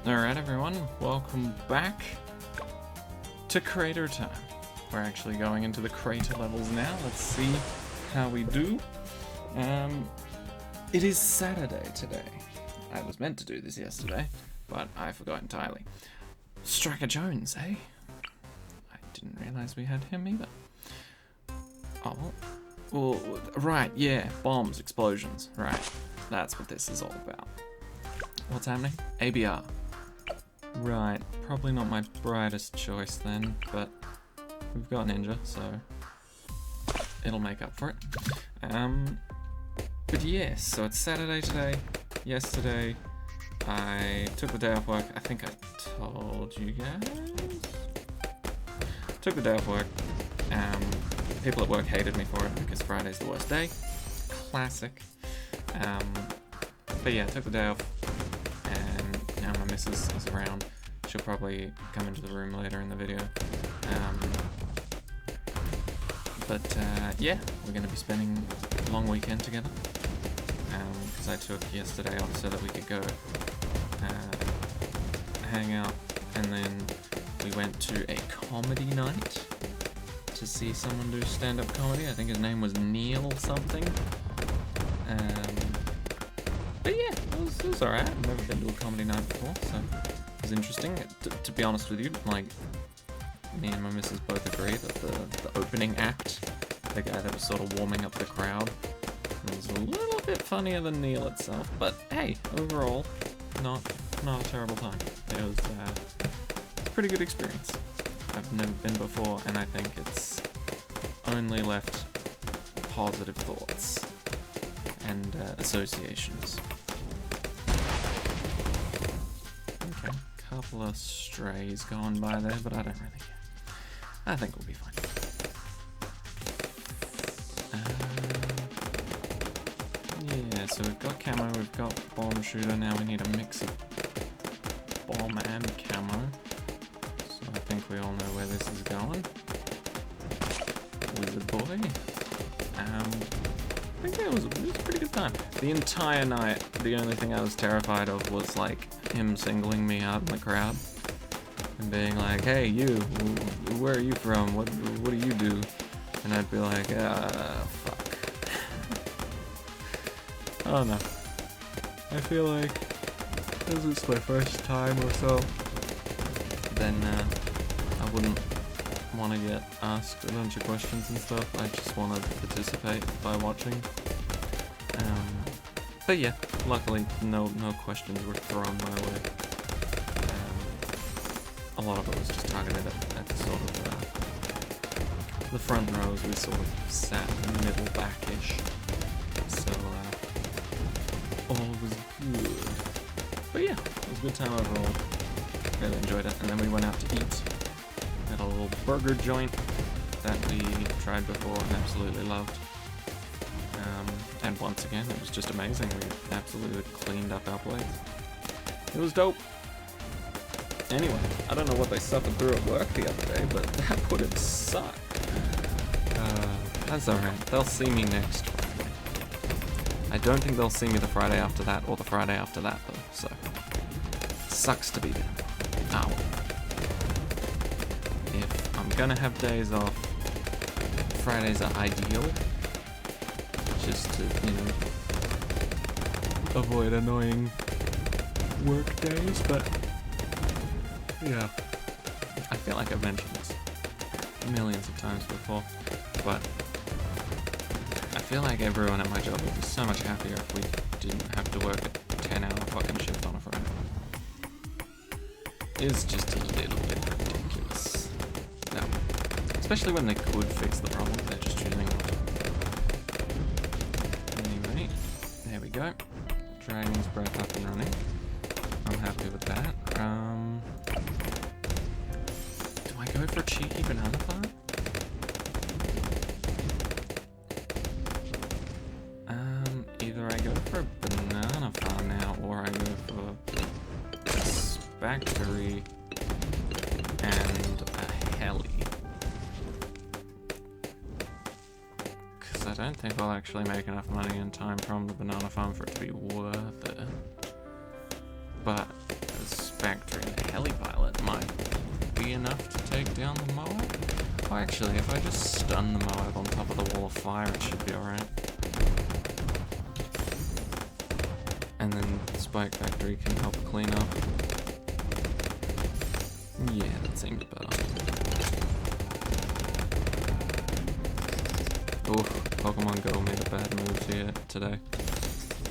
Alright everyone, welcome back to Crater Time. We're actually going into the crater levels now. Let's see how we do. It is Saturday today. I was meant to do this yesterday, but I forgot entirely. Striker Jones, eh? I didn't realize we had him either. Oh, well, right, yeah, bombs, explosions, right. That's what this is all about. What's happening? ABR. Right, probably not my brightest choice then, but we've got Ninja, so it'll make up for it. But yes, so it's Saturday today. Yesterday, I took the day off work. I think I told you guys. Took the day off work. People at work hated me for it because Friday's the worst day. Classic. But yeah, took the day off. And now my missus is around. She'll probably come into the room later in the video. Yeah, we're going to be spending a long weekend together. Because I took yesterday off so that we could go hang out. And then we went to a comedy night to see someone do stand-up comedy. I think his name was Neil something. But yeah, it was alright. I've never been to a comedy night before, so it was interesting. To be honest with you, like, me and my missus both agree that the opening act, the guy that was sort of warming up the crowd, was a little bit funnier than Neil itself. But hey, overall, not a terrible time. It was a pretty good experience. I've never been before, and I think it's only left positive thoughts and associations. Okay, couple of strays going by there, but I don't really care. I think we'll be fine. Yeah, so we've got camo, we've got bomb shooter, now we need a mix of bomb and camo. So I think we all know where this is going. Wizard boy. I think it was a pretty good time. The entire night, the only thing I was terrified of was like him singling me out in the crowd and being like, "Hey, you, where are you from? What do you do?" And I'd be like, fuck. I don't know. I feel like this is my first time or so. Then I wouldn't want to get asked a bunch of questions and stuff. I just want to participate by watching. But yeah, luckily no questions were thrown my way. A lot of it was just targeted at the sort of the front rows. We sort of sat middle back-ish, so all was good. But yeah, it was a good time overall. Really enjoyed it, and then we went out to eat. Had a little burger joint that we tried before and absolutely loved. And once again, it was just amazing. We absolutely cleaned up our plates. It was dope. Anyway, I don't know what they suffered through at work the other day, but that would have sucked. That's alright. They'll see me next Friday. I don't think they'll see me the Friday after that or the Friday after that, though, so sucks to be there. Ah, well. If I'm gonna have days off, Fridays are ideal. Just to, avoid annoying work days, but yeah. I feel like I've mentioned this millions of times before, but I feel like everyone at my job would be so much happier if we didn't have to work a 10-hour fucking shift on a Friday. It's just a little bit ridiculous. No. Especially when they could fix the problem, they're just choosing not to. Anyway, there we go. Dragon's Breath up and running. I'm happy with that. Do I go for a cheeky banana farm? Either I go for a banana farm now, or I go for a factory and a heli. Because I don't think I'll actually make enough money in time from the banana farm for it to be worth it. But a spec be on the Moab? Oh, actually, if I just stun the Moab on top of the wall of fire, it should be alright. And then the Spike Factory can help clean up. Yeah, that seems better. Oof, Pokemon Go made a bad move here today.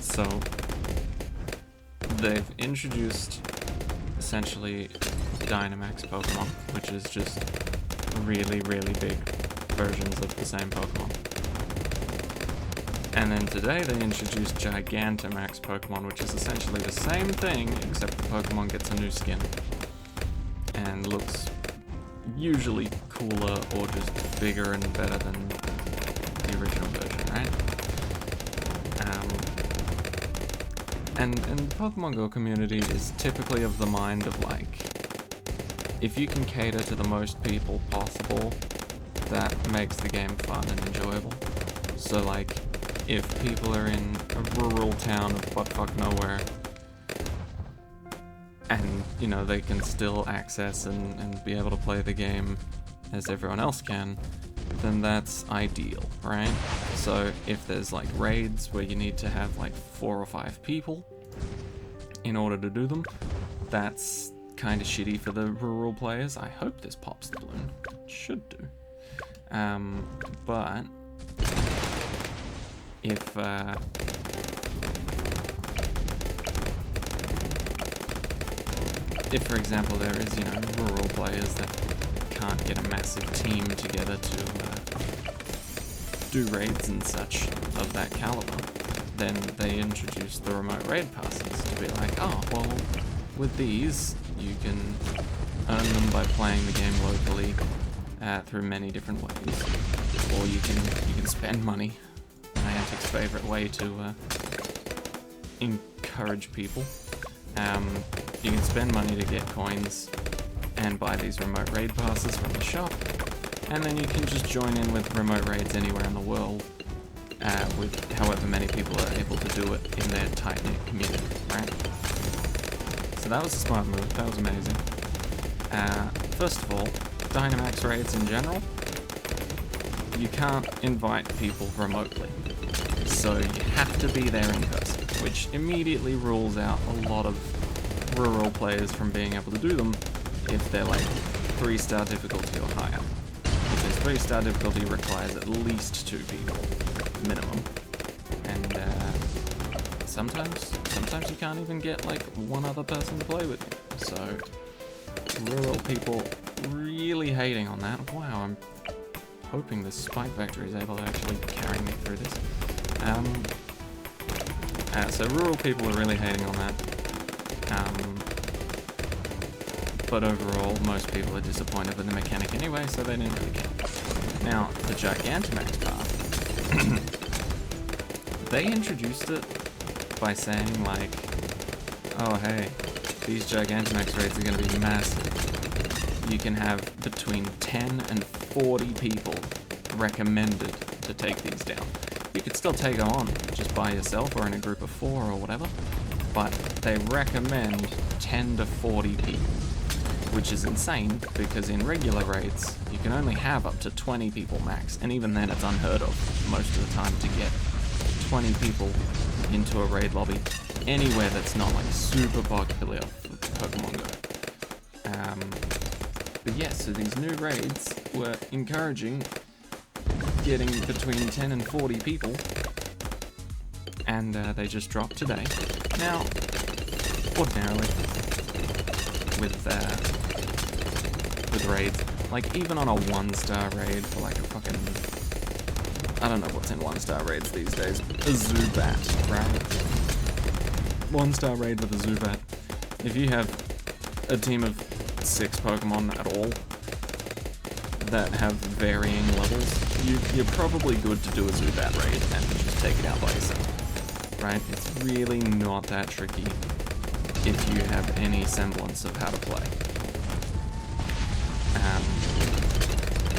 So, they've introduced essentially Dynamax Pokemon, which is just really, really big versions of the same Pokemon. And then today they introduced Gigantamax Pokemon, which is essentially the same thing, except the Pokemon gets a new skin. And looks usually cooler or just bigger and better than the original version, right? And the Pokemon Go community is typically of the mind of like, if you can cater to the most people possible, that makes the game fun and enjoyable. So like, if people are in a rural town of buttfuck nowhere, and, you know, they can still access and be able to play the game as everyone else can, then that's ideal, right? So if there's like raids where you need to have like 4 or 5 people in order to do them, that's kind of shitty for the rural players. I hope this pops the balloon. It should do. But if for example there is, you know, rural players that can't get a massive team together to do raids and such of that caliber, then they introduce the remote raid passes to be like, oh, well, with these, you can earn them by playing the game locally through many different ways, or you can spend money. Niantic's favorite way to encourage people. You can spend money to get coins and buy these remote raid passes from the shop, and then you can just join in with remote raids anywhere in the world with however many people are able to do it in their tight-knit community, right? So that was a smart move, that was amazing. First of all, Dynamax raids in general, you can't invite people remotely, so you have to be there in person, which immediately rules out a lot of rural players from being able to do them if they're like 3-star difficulty or higher, because 3-star difficulty requires at least 2 people minimum, and sometimes you can't even get like one other person to play with you. So rural people really hating on that. Wow, I'm hoping the Spike Factory is able to actually carry me through this. So rural people are really hating on that. But overall, most people are disappointed with the mechanic anyway, so they didn't really care. Now, the Gigantamax path, they introduced it by saying like, oh hey, these Gigantamax raids are going to be massive. You can have between 10 and 40 people recommended to take these down. You could still take them on just by yourself or in a group of 4 or whatever, but they recommend 10 to 40 people, which is insane because in regular raids you can only have up to 20 people max, and even then it's unheard of most of the time to get 20 people into a raid lobby anywhere that's not like super popular for Pokemon Go. But yeah, so these new raids were encouraging getting between 10 and 40 people, and they just dropped today. Now, ordinarily, with raids, like even on a 1-star raid for like a fucking, I don't know what's in 1-star raids these days, a Zubat, right? 1-star raid with a Zubat. If you have a team of 6 Pokemon at all that have varying levels, you're probably good to do a Zubat raid and just take it out by yourself, right? It's really not that tricky if you have any semblance of how to play.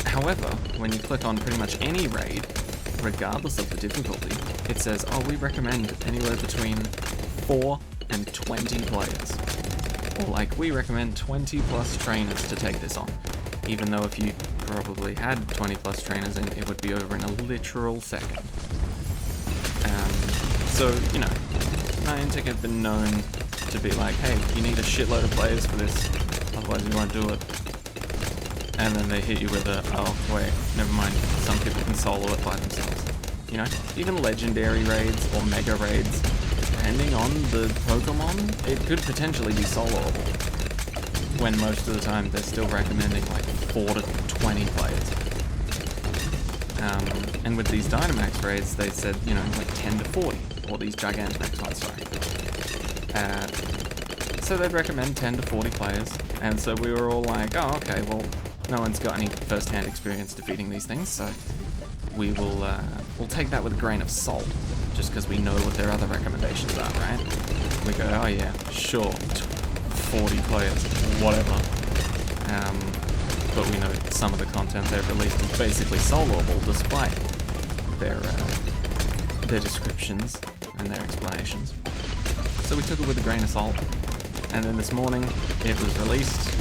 However, when you click on pretty much any raid, regardless of the difficulty, it says, oh, we recommend anywhere between 4 and 20 players. Or like, we recommend 20 plus trainers to take this on. even though if you probably had 20 plus trainers in, it would be over in a literal second. So, you know, Niantic have been known to be like, hey, you need a shitload of players for this, otherwise you won't do it. And then they hit you with a, oh, wait, never mind, some people can solo it by themselves. You know, even legendary raids or mega raids, depending on the Pokemon, it could potentially be soloable. When most of the time they're still recommending like 4 to 20 players. And with these Dynamax raids, they said, you know, like 10 to 40, or these Gigantamax ones, sorry. So they'd recommend 10 to 40 players, and so we were all like, oh, okay, well, no one's got any first-hand experience defeating these things, so we will, we'll take that with a grain of salt, just because we know what their other recommendations are, right? We go, oh yeah, sure, 40 players, whatever. But we know some of the content they've released is basically soloable, despite their descriptions and their explanations. So we took it with a grain of salt, and then this morning it was released,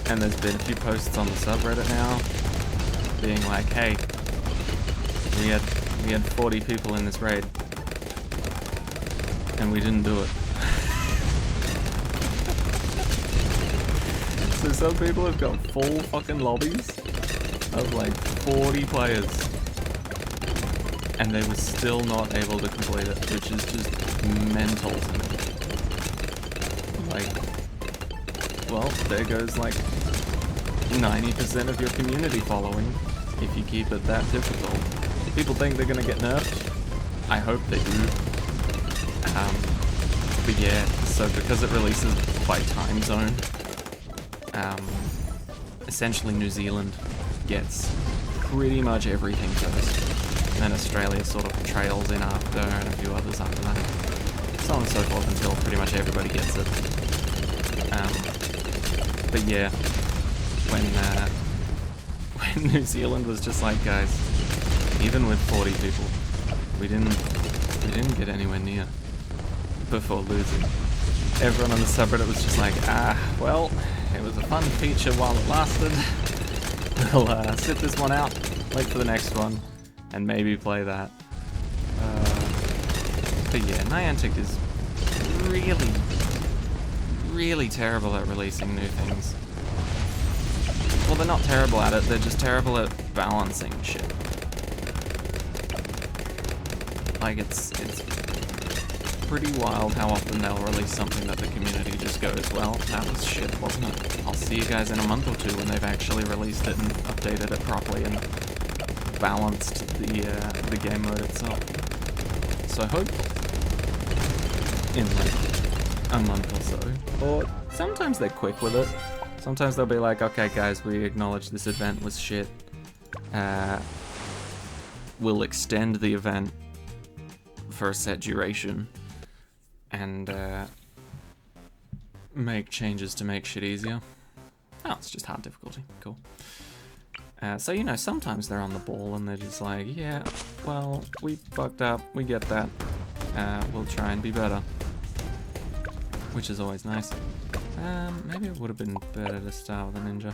and there's been a few posts on the subreddit now, being like, hey, we had 40 people in this raid, and we didn't do it. So some people have got full fucking lobbies of like 40 players, and they were still not able to complete it, which is just mental to me. Like, well, there goes like 90% of your community following if you keep it that difficult. People think they're gonna get nerfed. I hope they do. But yeah, so because it releases by time zone, essentially New Zealand gets pretty much everything first, and then Australia sort of trails in after, and a few others after that, so on and so forth until pretty much everybody gets it. But yeah, when New Zealand was just like, guys, even with 40 people, we didn't get anywhere near before losing. Everyone on the subreddit was just like, well, it was a fun feature while it lasted. We'll sit this one out, wait for the next one, and maybe play that. But yeah, Niantic is really, really terrible at releasing new things. Well, they're not terrible at it, they're just terrible at balancing shit. Like, it's pretty wild how often they'll release something that the community just goes, well, that was shit, wasn't it? I'll see you guys in a month or two when they've actually released it and updated it properly and balanced the game mode itself. So I hope in like a month or so, or sometimes they're quick with it. Sometimes they'll be like, okay guys, we acknowledge this event was shit. We'll extend the event for a set duration and make changes to make shit easier. Oh, it's just hard difficulty. Cool. So, you know, sometimes they're on the ball and they're just like, yeah, well, we fucked up, we get that. We'll try and be better. Which is always nice. Maybe it would have been better to start with a ninja.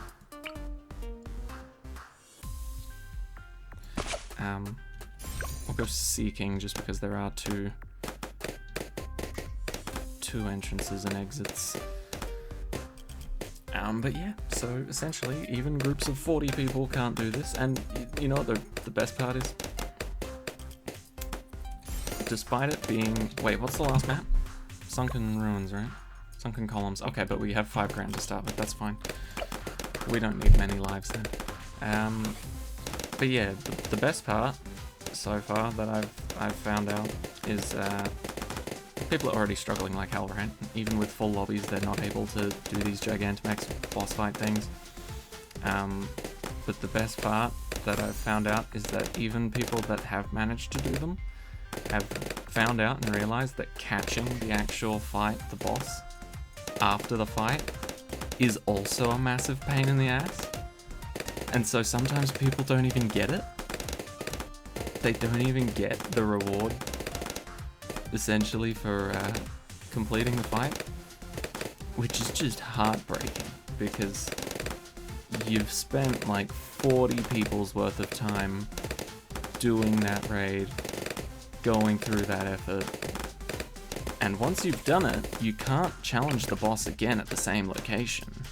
We'll go seeking just because there are two entrances and exits. But yeah, so essentially even groups of 40 people can't do this, and you know what the best part is? Despite it being, wait, what's the last map? Sunken Ruins, right? Sunken Columns. Okay, but we have 5 grand to start with, that's fine. We don't need many lives then. But yeah, the best part so far that I've found out is people are already struggling like hell, right? Even with full lobbies, they're not able to do these Gigantamax boss fight things. But the best part that I've found out is that even people that have managed to do them have found out and realized that catching the actual fight, the boss, after the fight, is also a massive pain in the ass. And so sometimes people don't even get it. They don't even get the reward, essentially, for completing the fight, which is just heartbreaking, because you've spent like 40 people's worth of time doing that raid, going through that effort, and once you've done it, you can't challenge the boss again at the same location.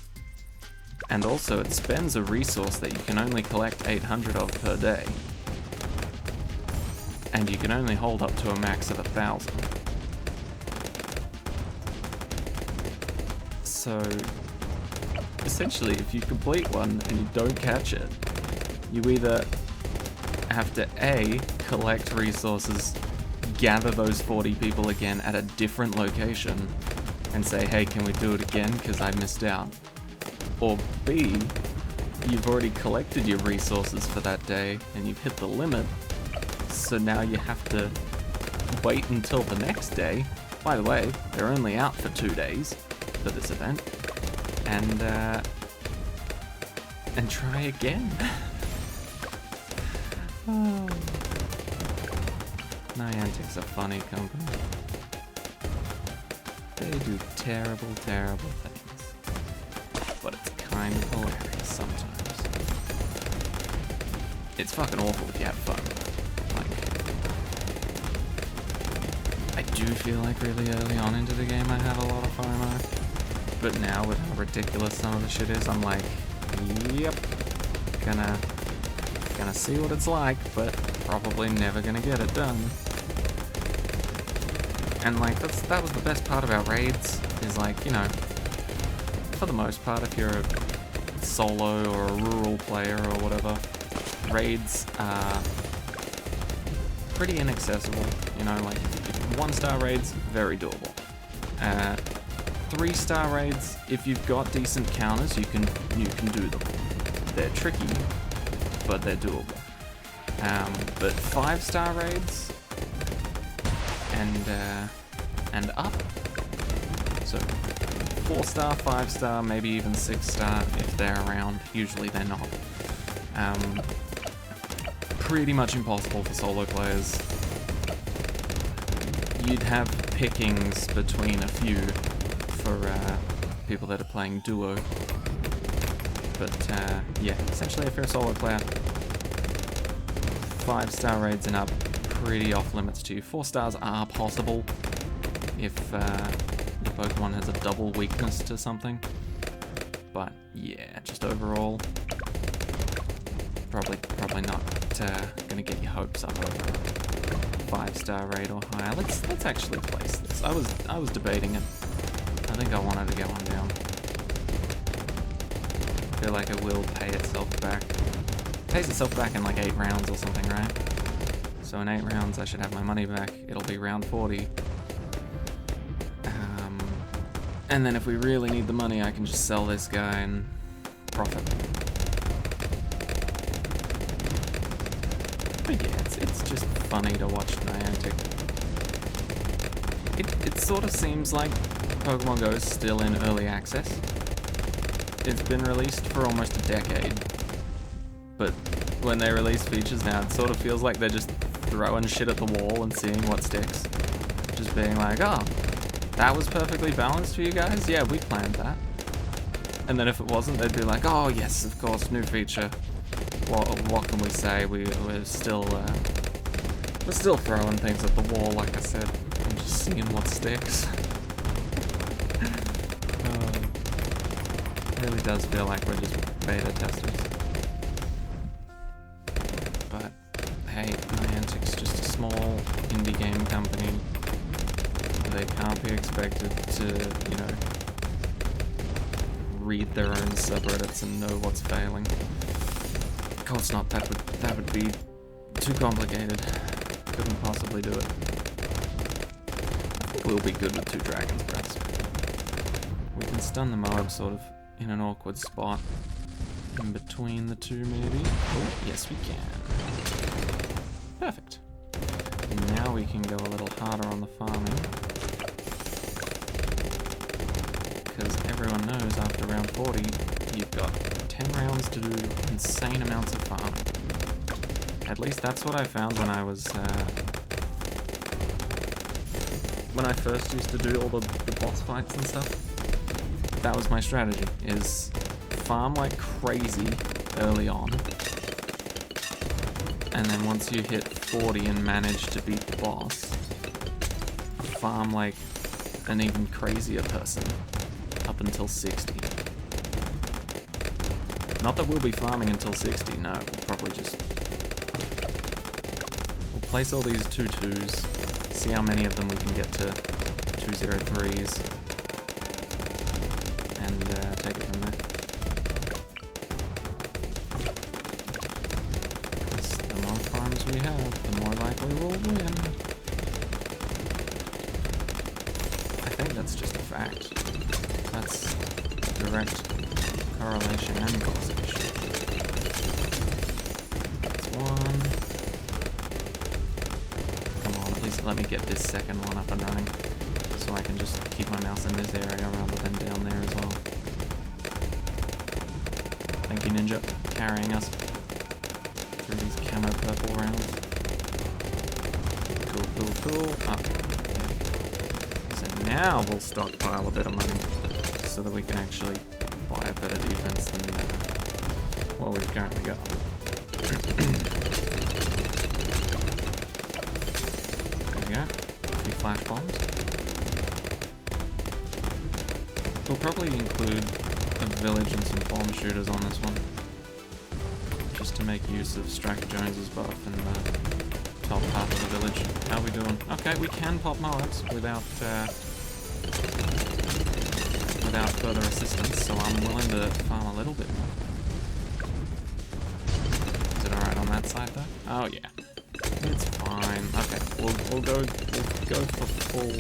And also, it spends a resource that you can only collect 800 of per day. And you can only hold up to a max of 1,000. So, essentially, if you complete one and you don't catch it, you either have to A, collect resources, gather those 40 people again at a different location, and say, hey, can we do it again because I missed out? Or B, you've already collected your resources for that day and you've hit the limit, so now you have to wait until the next day. By the way, they're only out for 2 days for this event, and try again. Oh. Niantic's a funny company. They do terrible, terrible things. But it's kind of hilarious sometimes. It's fucking awful if you have fun. Like, I do feel like really early on into the game I have a lot of FOMO. But now with how ridiculous some of the shit is, I'm like, yep, gonna see what it's like, but probably never gonna get it done. And like, that was the best part about raids, is like, you know, for the most part, if you're a solo or a rural player or whatever, raids are pretty inaccessible. You know, like 1-star raids, very doable. 3-star raids, if you've got decent counters, you can do them. They're tricky, but they're doable. But 5-star raids and up, so 4-star, 5-star, maybe even 6-star if they're around. Usually they're not. Pretty much impossible for solo players. You'd have pickings between a few for people that are playing duo. But yeah, essentially if you're a solo player, 5-star raids and up, pretty off limits to you. 4 stars are possible if your Pokemon has a double weakness to something. But yeah, just overall, probably not gonna get your hopes up over a 5-star raid or higher. Let's actually place this. I was debating it. I think I wanted to get one down. I feel like it will pay itself back. It pays itself back in like 8 rounds or something, right? So in 8 rounds I should have my money back. It'll be round 40. And then if we really need the money, I can just sell this guy and profit. But yeah, it's just funny to watch Niantic. It sort of seems like Pokemon Go is still in early access. It's been released for almost a decade. But when they release features now, it sort of feels like they're just throwing shit at the wall and seeing what sticks. Just being like, oh, that was perfectly balanced for you guys? Yeah, we planned that. And then if it wasn't, they'd be like, oh yes, of course, new feature. What can we say? We're still throwing things at the wall, like I said, and just seeing what sticks. It really does feel like we're just beta testers. But hey, Niantic's just a small indie game company. They can't be expected to, you know, read their own subreddits and know what's failing. Of course not. That would be too complicated. Couldn't possibly do it. I think we'll be good with 2 Dragon's Breaths. We can stun the mob sort of in an awkward spot in between the 2, maybe. Oh, yes, we can. Perfect. And now we can go a little harder on the farming. Because everyone knows after round 40, you've got 10 rounds to do insane amounts of farming. At least that's what I found when I was, when I first used to do all the boss fights and stuff. That was my strategy, is farm like crazy early on. And then once you hit 40 and manage to beat the boss, farm like an even crazier person up until 60. Not that we'll be farming until 60, no, we'll probably just... We'll place all these 2-2s, see how many of them we can get to 203s, and take it from there. The more farms we have, the more likely we'll win. I think that's just a fact. That's direct correlation and causation. That's one. Come on, at least let me get this second one up and running, so I can just keep my mouse in this area rather than down there as well. Thank you, Ninja, carrying us through these camo purple rounds. Cool, cool, cool. Up. So now we'll stockpile a bit of money so that we can actually buy a better defense than what we've currently got. There we go. A few flash bombs. We'll probably include a village and some bomb shooters on this one, just to make use of Striker Jones's buff in the top half of the village. How are we doing? Okay, we can pop mortars without further assistance, so I'm willing to farm a little bit more. Is it alright on that side though? Oh yeah, it's fine. Okay, we'll go for full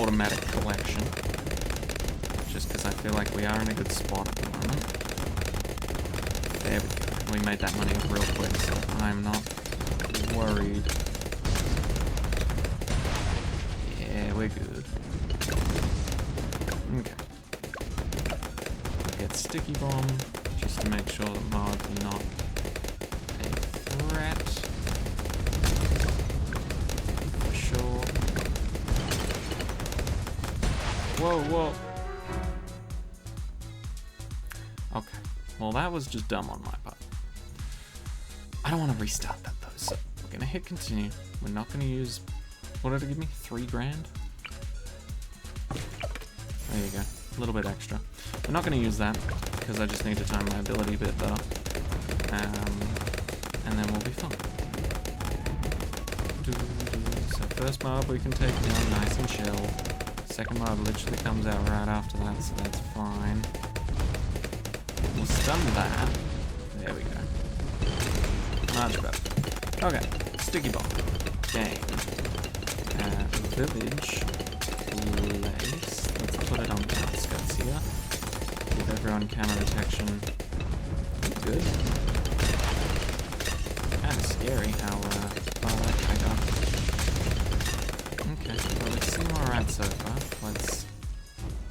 automatic collection, just because I feel like we are in a good spot at the moment. There we go. We made that money up real quick, so I'm not worried. Yeah, we're good. Okay. Get sticky bomb, just to make sure that mobs are not a threat. For sure. Whoa, whoa. Okay. Well, that was just dumb on my part. I don't want to restart that though, so we're gonna hit continue. We're not gonna use... What did it give me? 3 grand? There you go. A little bit extra. We're not going to use that, because I just need to time my ability a bit better. And then we'll be fine. So first mob we can take down nice and chill. Second mob literally comes out right after that, so that's fine. We'll stun that. There we go. Much better. Okay. Sticky bomb. Game. Village. Place. Let's put it on the outskirts here. Give everyone camo detection. Good. Kind of scary how far that I got. Okay, well let's see where we're at so far. Let's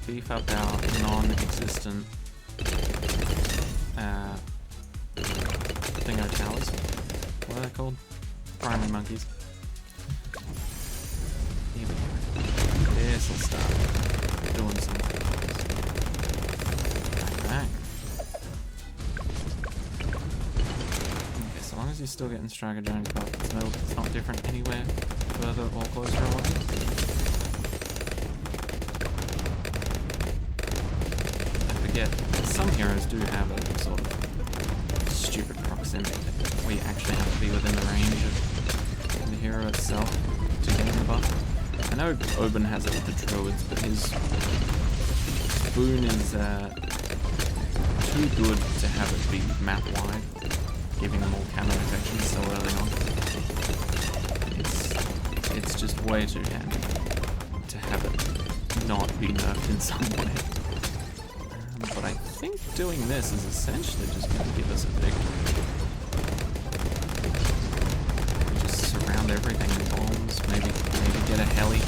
beef up our non-existent Dingo towers. What are they called? Primary monkeys. Here we go. This'll start doing something. Bang. Okay, so long as you're still getting Striker Jones buff, it's not different anywhere further or closer away. I forget, some heroes do have a sort of stupid proximity where you actually have to be within the range of the hero itself to get the buff. I know Oben has it with the druids, but his boon is too good to have it be map-wide, giving them all camo protection so early on. It's just way too handy to have it not be nerfed in some way. But I think doing this is essentially just going to give us a victory. We just surround everything in bombs, maybe get a heli,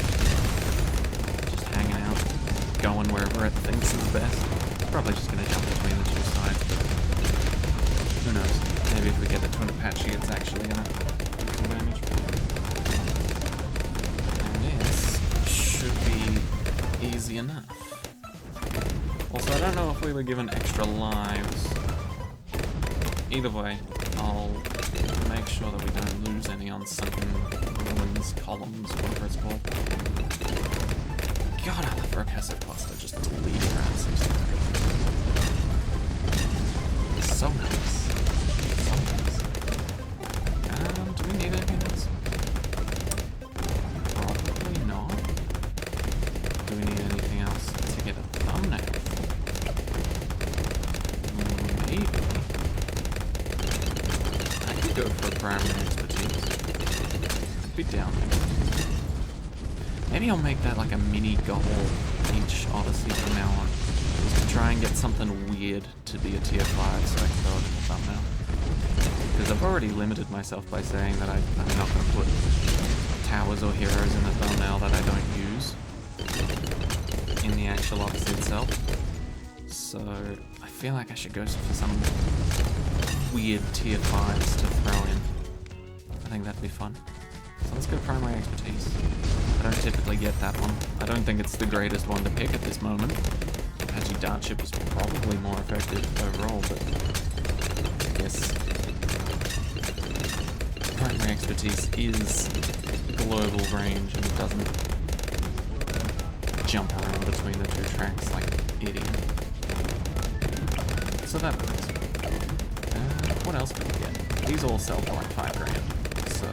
just hanging out, going wherever it thinks is best. Probably just going to jump between the two sides, but who knows? Maybe if we get the twin Apache, it's actually going to do some damage. And this should be easy enough. Also, I don't know if we were given extra lives. Either way, I'll make sure that we don't lose any on sunken ruins, columns, whatever it's called. God, I love Percussive Cluster just deleting around some stuff. So nice. So nice. Do we need anything else? Probably not. Do we need anything else to get a thumbnail? Maybe. I could go for primary expertise. I'd be down. Maybe I'll make that like a mini goal each Odyssey from now on. Just to try and get something weird to be a tier 5 so I can throw it in the thumbnail. Because I've already limited myself by saying that I'm not going to put towers or heroes in the thumbnail that I don't use in the actual Odyssey itself. So I feel like I should go for some weird tier 5s to throw in. I think that'd be fun. So let's go primary expertise. I don't typically get that one. I don't think it's the greatest one to pick at this moment. Apache Dartship is probably more effective overall, but I guess primary expertise is global range and it doesn't jump around between the two tracks like an idiot. So that works. What else can we get? These all sell for like 5 grand. So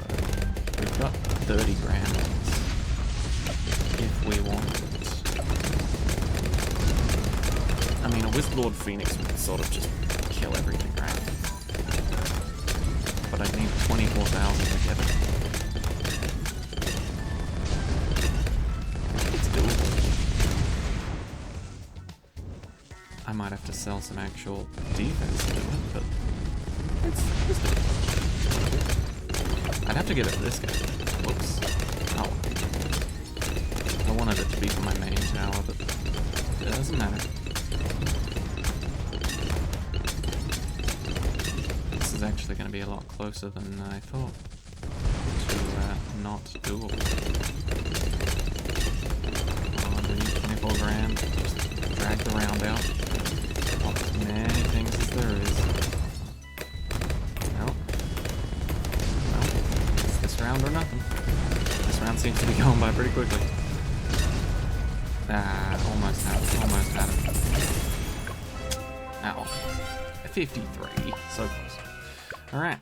we've got 30 grand if we want it. I mean, a Wizardlord Phoenix would sort of just kill everything, right? But I need 24,000 to get it. It's doable. I might have to sell some actual defense to do it, but it's doable. I'd have to get it for this guy. Whoops. Oh. I wanted it to be for my main tower, but it doesn't matter. This is actually going to be a lot closer than I thought to not doable. Oh, underneath 24 grand, just drag the round out. Not as many things as there is. Nope. Well, it's this round or nothing. This round seems to be going by pretty quickly. Ah, almost had it, almost had it. Ow. 53, so close. Alright.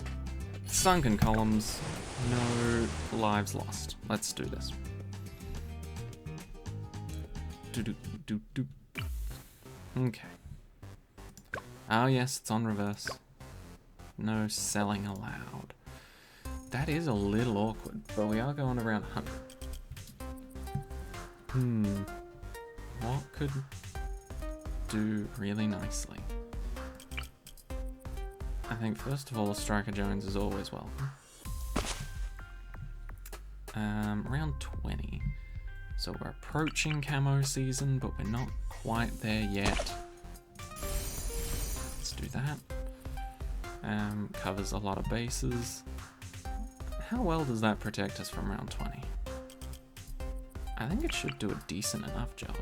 Sunken columns, no lives lost. Let's do this. Okay. Oh yes, it's on reverse. No selling allowed. That is a little awkward, but we are going around 100. What could do really nicely? I think first of all, Striker Jones is always welcome. Round 20. So we're approaching camo season, but we're not quite there yet. Let's do that. Covers a lot of bases. How well does that protect us from round 20? I think it should do a decent enough job.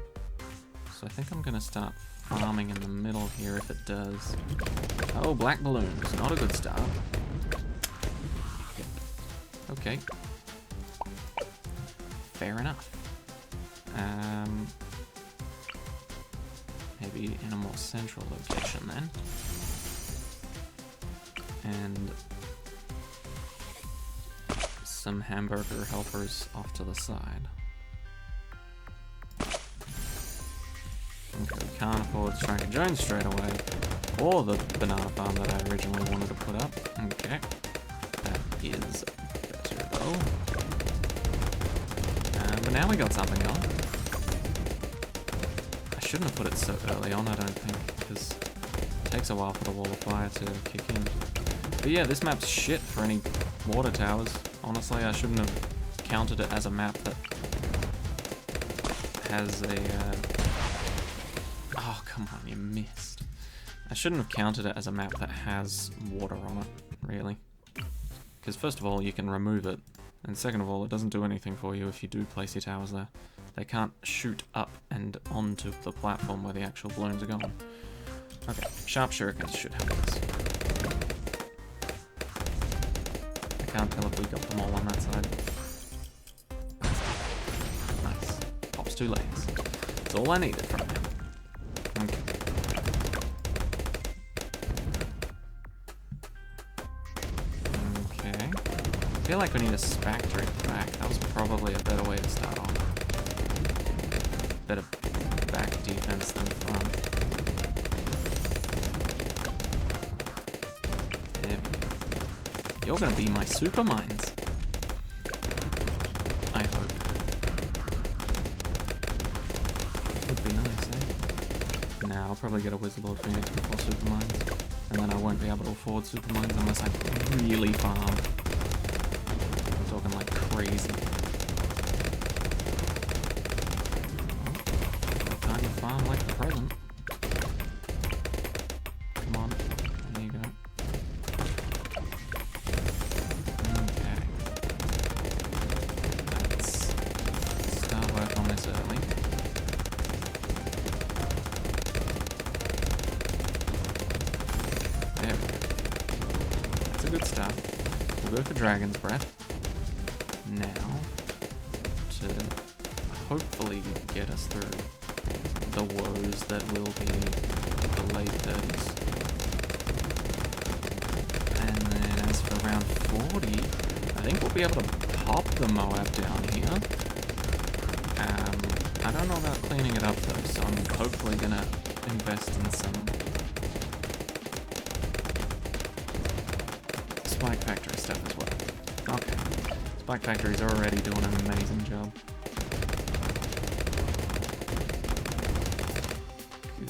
So I think I'm gonna start farming in the middle here if it does. Oh, black balloons, not a good start. Okay. Fair enough. Maybe in a more central location then. And some hamburger helpers off to the side. Okay, we can't afford Striker Jones straight away, or the banana farm that I originally wanted to put up. Okay, that is better though. But now we got something on. I shouldn't have put it so early on, I don't think, because it takes a while for the wall of fire to kick in. But yeah, this map's shit for any water towers. Honestly, I shouldn't have counted it as a map that has a... Oh, come on, you missed. I shouldn't have counted it as a map that has water on it, really. Because first of all, you can remove it. And second of all, it doesn't do anything for you if you do place your towers there. They can't shoot up and onto the platform where the actual balloons are going. Okay, sharp shurikens should help us. I can't tell if we got them all on that side. Nice. Pops 2 layers. That's all I needed from him. Okay. Okay. I feel like we need a spectre back. That was probably a better way to start off. Better back defense than front. There we go. You're gonna be my super mines. I hope. Would be nice, eh? Nah, I'll probably get a Wizardlord Phoenix before super mines. And then I won't be able to afford super mines unless I really farm. I'm talking like crazy. Time to farm like the present. Come on. There you go. Okay. Let's start work on this early. There we go. That's a good start. We'll go for Dragon's Breath now to hopefully get us through the woes that will be the late 30s. And then as for round 40, I think we'll be able to pop the Moab down here. I don't know about cleaning it up though, so I'm hopefully gonna invest in some Spike Factory stuff as well. Okay. Spike Factory's already doing an amazing job.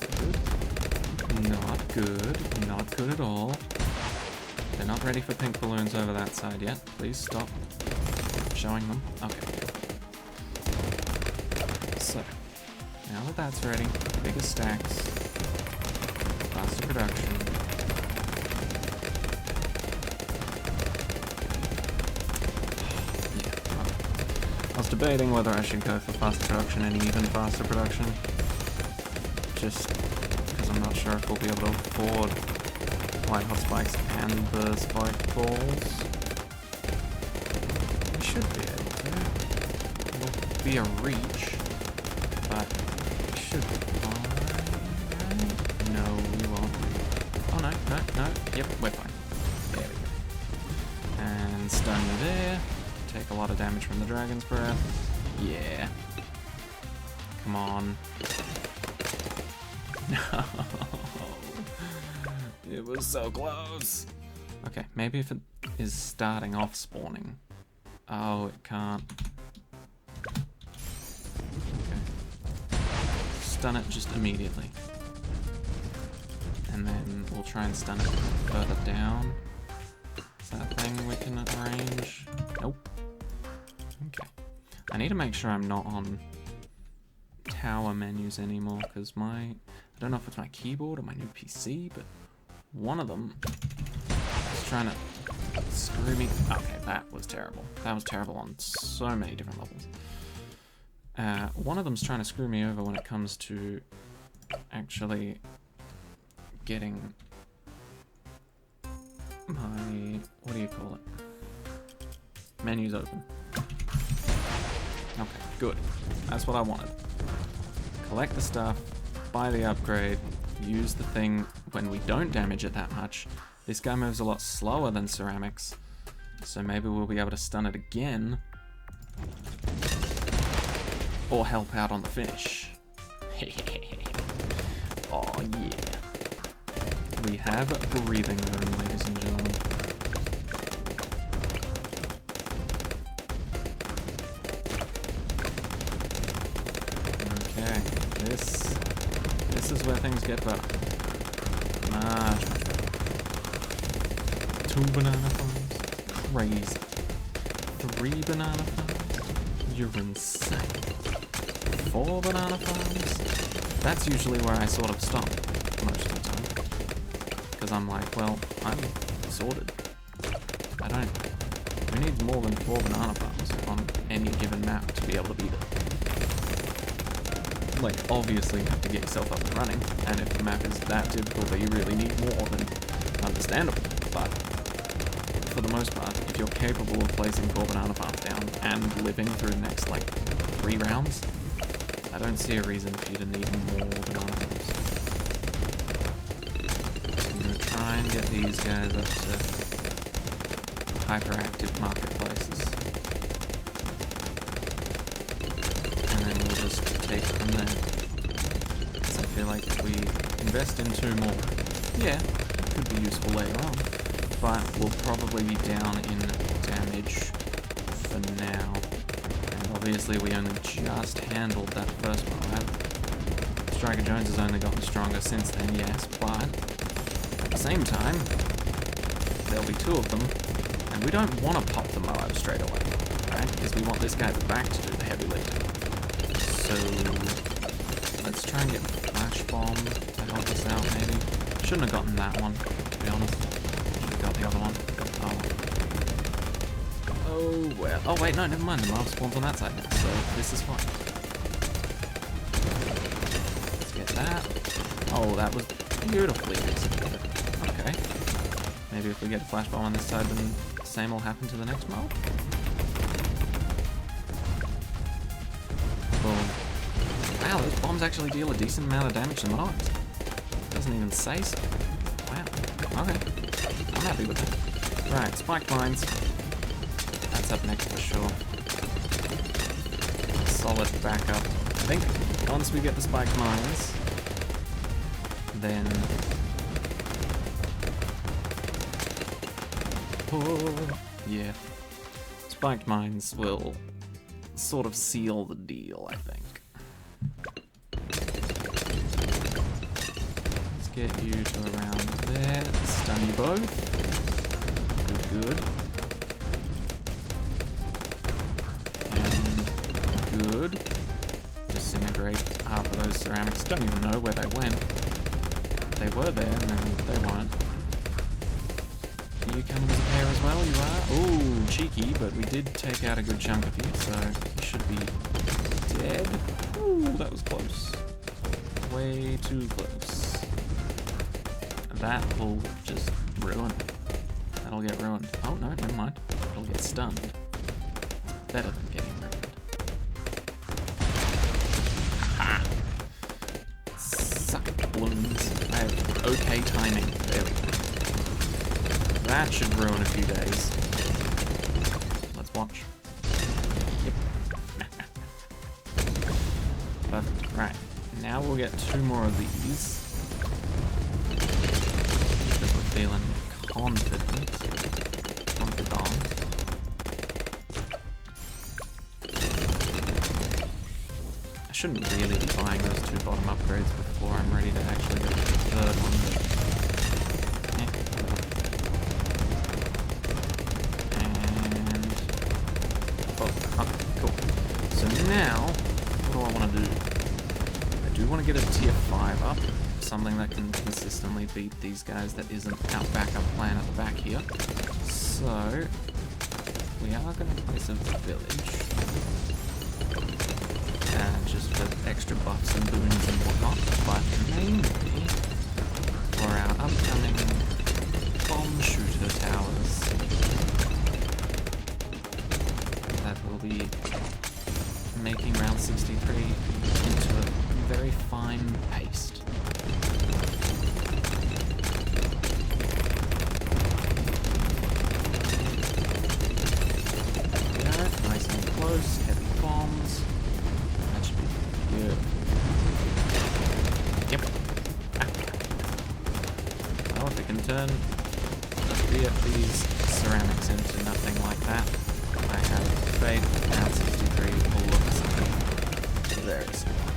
Good. Not good. Not good at all. They're not ready for pink balloons over that side yet. Please stop showing them. Okay. So, now that that's ready, bigger stacks, faster production. I was debating whether I should go for faster production and even faster production. Just because I'm not sure if we'll be able to afford white hot spikes and the spike balls. We should be able to. It'll be a reach, but we should be fine. No, we won't. Oh no, no, no. Yep, we're fine. There we go. And stun you there. Take a lot of damage from the Dragon's Breath. Yeah. Come on. No. It was so close. Okay, maybe if it is starting off spawning. Oh, it can't. Okay. Stun it just immediately. And then we'll try and stun it further down. Is that a thing we can arrange? Nope. Okay. I need to make sure I'm not on tower menus anymore, because I don't know if it's my keyboard or my new PC, but one of them is trying to screw me. Okay, that was terrible. That was terrible on so many different levels. One of them's trying to screw me over when it comes to actually getting my, what do you call it? Menus open. Okay, good. That's what I wanted. Collect the stuff, buy the upgrade, use the thing when we don't damage it that much. This guy moves a lot slower than ceramics, so maybe we'll be able to stun it again. Or help out on the finish. Oh yeah. We have breathing room, ladies and gentlemen. Okay, this is where things get better. Much better. 2 banana farms? Crazy. 3 banana farms? You're insane. 4 banana farms? That's usually where I sort of stop most of the time. Because I'm like, well, I'm sorted. Who needs more than 4 banana farms on any given map to be able to beat it? like, obviously you have to get yourself up and running, and if the map is that difficult that you really need more, then understandable. But for the most part, if you're capable of placing 4 banana farms down and living through the next, like, 3 rounds, I don't see a reason for you to need more banana farms. So I'm gonna try and get these guys up to hyperactive marketplaces. And then we'll just take it from there. So I feel like if we invest in 2 more, yeah, it could be useful later on. But we'll probably be down in damage for now. And obviously we only just handled that first one, right? Striker Jones has only gotten stronger since then, yes, but at the same time, there'll be 2 of them, and we don't want to pop the Moab straight away, right? Because we want this guy at the back to do the heavy lifting. So let's try and get Flash Bomb to help us out, maybe. Shouldn't have gotten that one, to be honest. Should have got the other one. Oh, well. Oh, wait, no, never mind. The mob spawns on that side, so this is fine. Let's get that. Oh, that was beautifully executed. Okay. Maybe if we get a Flash Bomb on this side, then the same will happen to the next mob. Boom. Wow, those bombs actually deal a decent amount of damage to mobs. Doesn't even say so. Wow. Okay. I'm happy with that. Right, spiked mines. That's up next for sure. Solid backup. I think once we get the spiked mines, then... Oh, yeah. Spiked mines will sort of seal the deal, I think. Let's get you to around there. Stun you both. Good, good. And good. Disintegrate half of those ceramics. Don't even know where they went. They were there, and then they weren't. You coming as a pair as well? You are? Ooh, cheeky, but we did take out a good chunk of you, so you should be dead. Ooh, that was close. Way too close. That will just ruin. That'll get ruined. Oh, no, never mind. It'll get stunned. Better than getting ruined. Ha! Suck it, balloons. I have okay timing. There we go. That should ruin a few days. Let's watch. Yep. Perfect. Right. Now we'll get 2 more of these. Because we're feeling confident. I shouldn't really be buying those 2 bottom upgrades before I'm ready to actually get the 3rd one. Now, what do I want to do? I do want to get a tier 5 up, something that can consistently beat these guys that isn't our backup plan at the back here. So, we are going to place a village, just for extra buffs and boons and whatnot, but mainly for our upcoming bomb shooter towers. That will be making round 63 into a very fine paste. Yeah, nice and close, heavy bombs. That should be good. Yep. Well, if we can turn the BFB's ceramics into nothing like that, I have faith round 63 will look something very similar.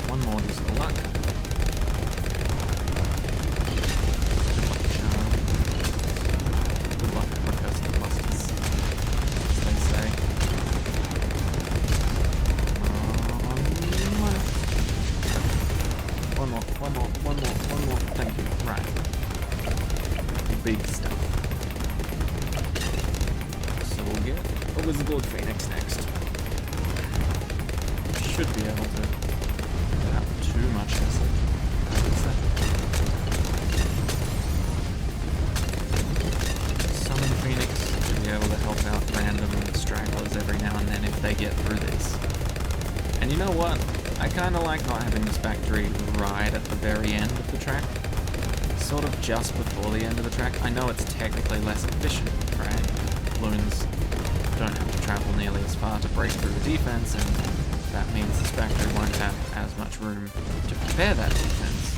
1 more just for luck. Good luck for cursing clusters, as they say. One more. Thank you. Right. Big stuff. So we'll get a Wizard Lord Phoenix next. should be able to without too much hassle, I would say. Summon Phoenix to be able to help out random stragglers every now and then if they get through this. And you know what? I kind of like not having this factory right at the very end of the track. Sort of just before the end of the track. I know it's technically less efficient, right? Balloons don't have to travel nearly as far to break through the defense, and that means this factory won't have as much room to prepare that defense.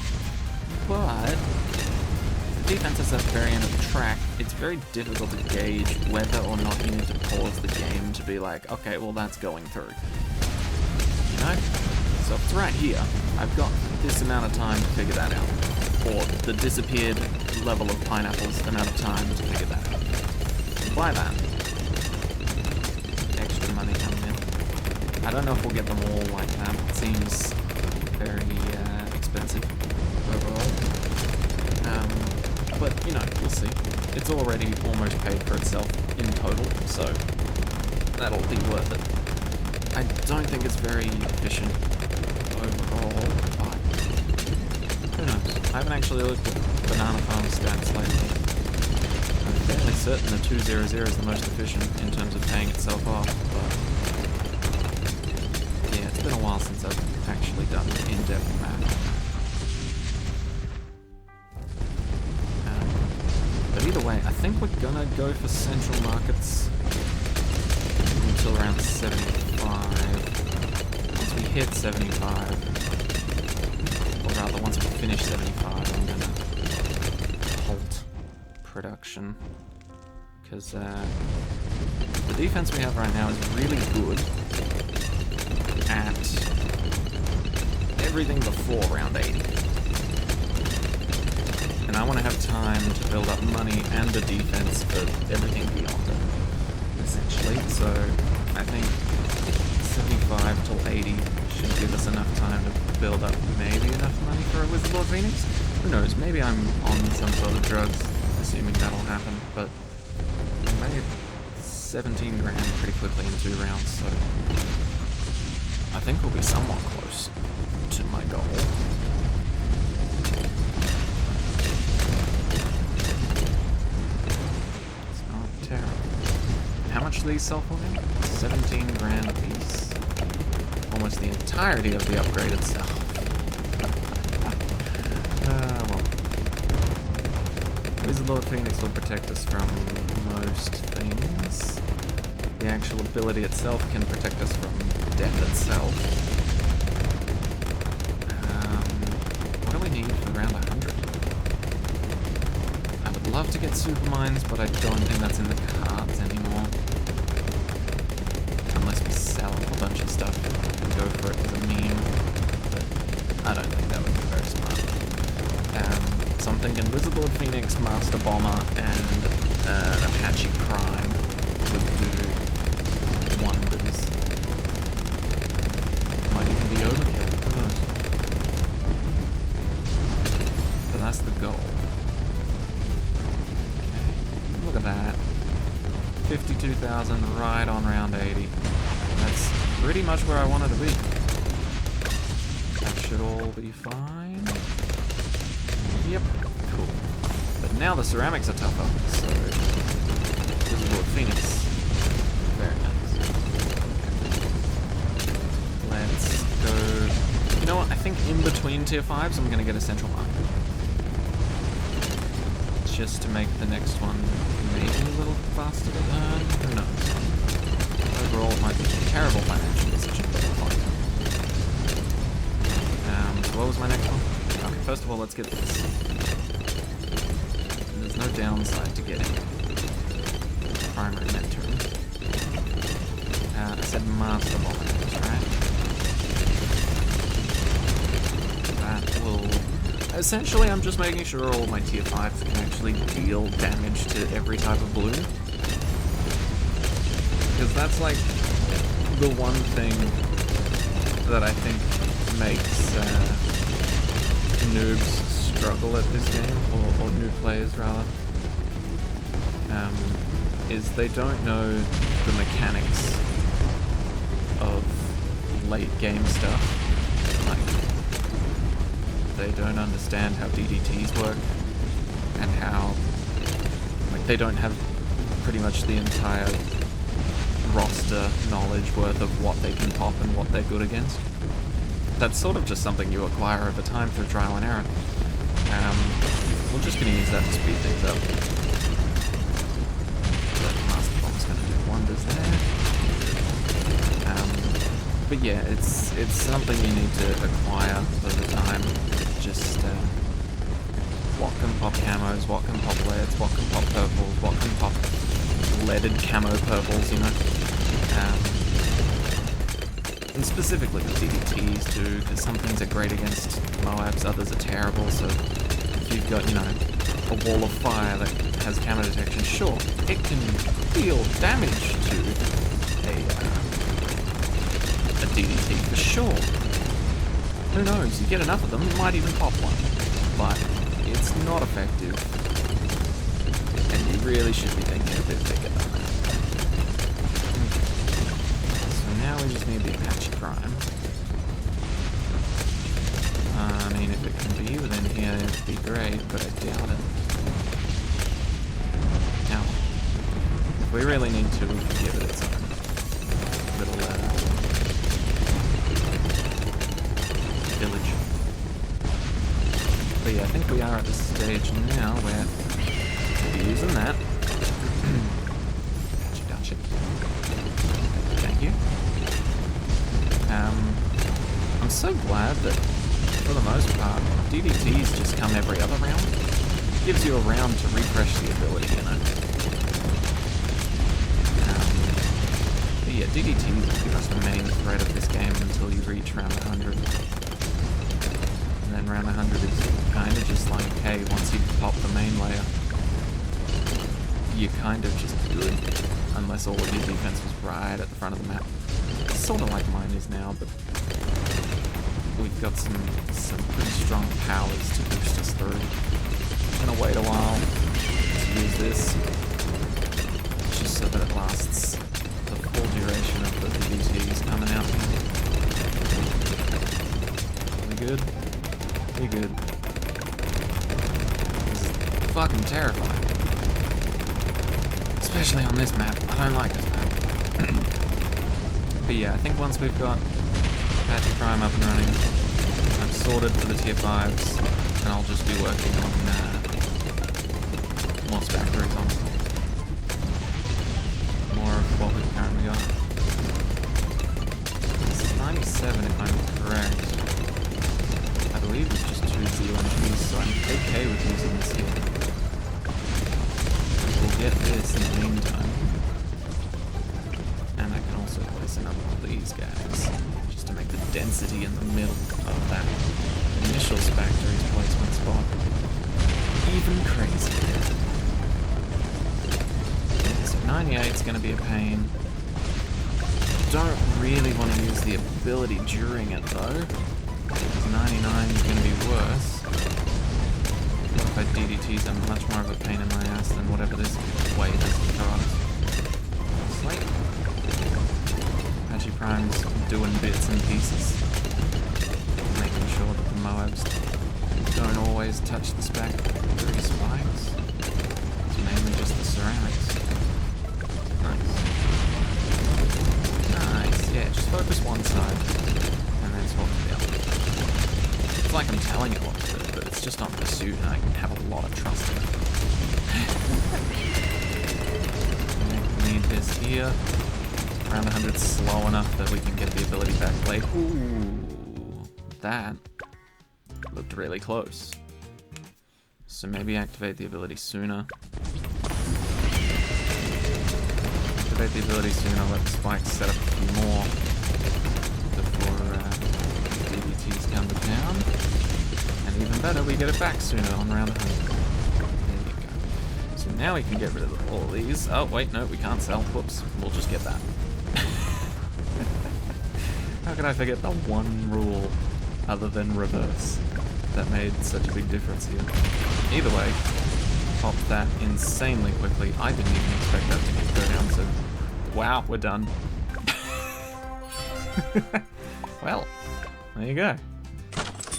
But the defense is at the very end of the track. It's very difficult to gauge whether or not you need to pause the game to be like, okay, well that's going through. You know? So if it's right here, I've got this amount of time to figure that out. Or the disappeared level of pineapples amount of time to figure that out. By that, extra money coming in. I don't know if we'll get them all like that. It seems very expensive overall. But, you know, we'll see. It's already almost paid for itself in total, so that'll be worth it. I don't think it's very efficient overall, but who knows? I haven't actually looked at Banana Farm stats lately. I'm fairly certain the 200 is the most efficient in terms of paying itself off, but yeah, it's been a while since I've actually done in-depth math. But either way, I think we're gonna go for central markets until around 75. Once we hit 75, or rather once we finish 75, I'm gonna halt production. Because the defense we have right now is really good at everything before round 80. And I want to have time to build up money and a defense for everything beyond it, essentially. So I think 75 till 80 should give us enough time to build up maybe enough money for a Wizard Lord Phoenix. Who knows, maybe I'm on some sort of drugs, assuming that'll happen, but I made 17 grand pretty quickly in 2 rounds, so I think we'll be somewhat close to my goal. How much do these sell for now? 17 grand a piece. Almost the entirety of the upgrade itself. Well. Wizard Lord Phoenix will protect us from most things. The actual ability itself can protect us from death itself. What do we need for around 100? I would love to get super mines, but I don't think that's in the cards anymore. Unless we sell a bunch of stuff and go for it as a meme. But I don't think that would be very smart. So I'm thinking Wizard Lord Phoenix, Master Bomber, and Apache Prime would do wonders. Might even be overkill, who knows? But that's the goal. Look at that. 52,000 right on round 80. That's pretty much where I wanted to be. That should all be fine. Yep, cool. But now the ceramics are tougher, so this is Lord Phoenix. Very nice. Let's go. You know what? I think in between tier 5s I'm gonna get a central market. Just to make the next one maybe a little faster to learn. Who knows? Overall, it might be a terrible financial decision, but we'll find out. So what was my next one? Okay, first of all, let's get this. There's no downside to getting primary mentoring. I said master bombers, right? That will... Essentially, I'm just making sure all my tier 5s can actually deal damage to every type of balloon. Because that's like the one thing that I think makes noobs struggle at this game, or new players rather, is they don't know the mechanics of late game stuff. Like, they don't understand how DDTs work, and how, like, they don't have pretty much the entire roster knowledge worth of what they can pop and what they're good against. That's sort of just something you acquire over time through trial and error. We're just going to use that to speed things up. That Master Bomb's going to do wonders there. But yeah, it's something you need to acquire over time. Just what can pop camos, what can pop leads, what can pop purples, what can pop leaded camo purples, you know. And specifically with DDTs too, because some things are great against Moabs, others are terrible, so if you've got, you know, a wall of fire that has camo detection, sure, it can deal damage to a DDT for sure. Who knows, you get enough of them, you might even pop one, but it's not effective, and you really should be thinking a bit bigger than that. Now we just need the Apache Prime. I mean, if it can be within here, it'd be great, but I doubt it. Now, if we really need to, we can give it its own little village. But yeah, I think we are at the stage now where we'll be using that. Gotcha. Thank you. I'm so glad that, for the most part, DDTs just come every other round. It gives you a round to refresh the ability, you know. But yeah, DDTs will give us the main thread of this game until you reach round 100. And then round 100 is kind of just like, hey, once you pop the main layer, you're kind of just good, unless all of your defense was right at the front of the map. It's sort of like mine is now, but we've got some pretty strong powers to boost us through. I'm gonna wait a while to use this, just so that it lasts the full duration of the DDTs coming out. We good? We good. This is fucking terrifying. Especially on this map. I don't like this map. But yeah, I think once we've got Apache Prime up and running, I'm sorted for the tier 5s, and I'll just be working on more factories, honestly. More of what we've currently got. This is 97 if I'm correct. I believe it's just 2 ZOMGs, so I'm okay with using this here. We'll get this in the meantime. And I can also place another one of these guys, just to make the density in the middle of that initial factory's placement spot even crazier. Yeah, so 98 is going to be a pain. Don't really want to use the ability during it though, because 99 is going to be worse. Modified DDTs are much more of a pain in my ass than whatever this way does to us. Slate. Apache Prime's doing bits and pieces, making sure that the Moabs don't always touch the spec through spikes. It's mainly just the ceramics. Nice. Nice, yeah, just focus one side and then swap to the other. It's like I'm telling it what to do, but it's just on pursuit and I have a lot of trust in it. We need this here. Round 100 slow enough that we can get the ability back played. Ooh, that looked really close. So maybe activate the ability sooner. Activate the ability sooner, let the spikes set up a few more before DDTs come down. And even better, we get it back sooner on round 100. There you go. So now we can get rid of all of these. Oh, wait, no, we can't sell. Whoops, we'll just get that. How could I forget the one rule other than reverse that made such a big difference here? Either way, popped that insanely quickly. I didn't even expect that to go down, so wow, we're done. Well, there you go.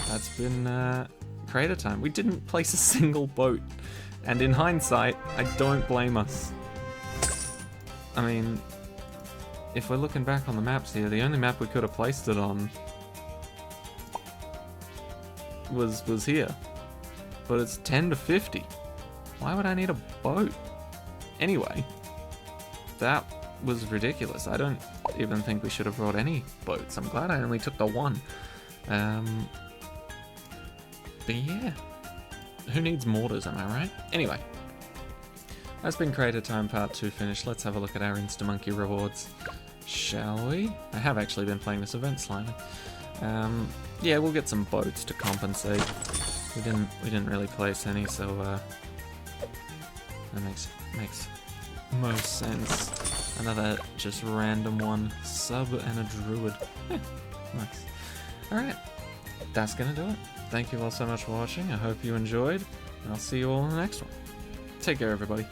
That's been creator time. We didn't place a single boat, and in hindsight, I don't blame us. I mean, if we're looking back on the maps here, the only map we could have placed it on was here. But it's 10 to 50. Why would I need a boat? Anyway, that was ridiculous. I don't even think we should have brought any boats. I'm glad I only took the one. But yeah, who needs mortars, am I right? Anyway, that's been Creator Time Part 2 finished. Let's have a look at our Instamonkey rewards, shall we? I have actually been playing this event slightly. Yeah, we'll get some boats to compensate. We didn't really place any, so that makes most sense. Another just random one, sub and a druid. Nice. Alright, that's gonna do it. Thank you all so much for watching. I hope you enjoyed, and I'll see you all in the next one. Take care, everybody.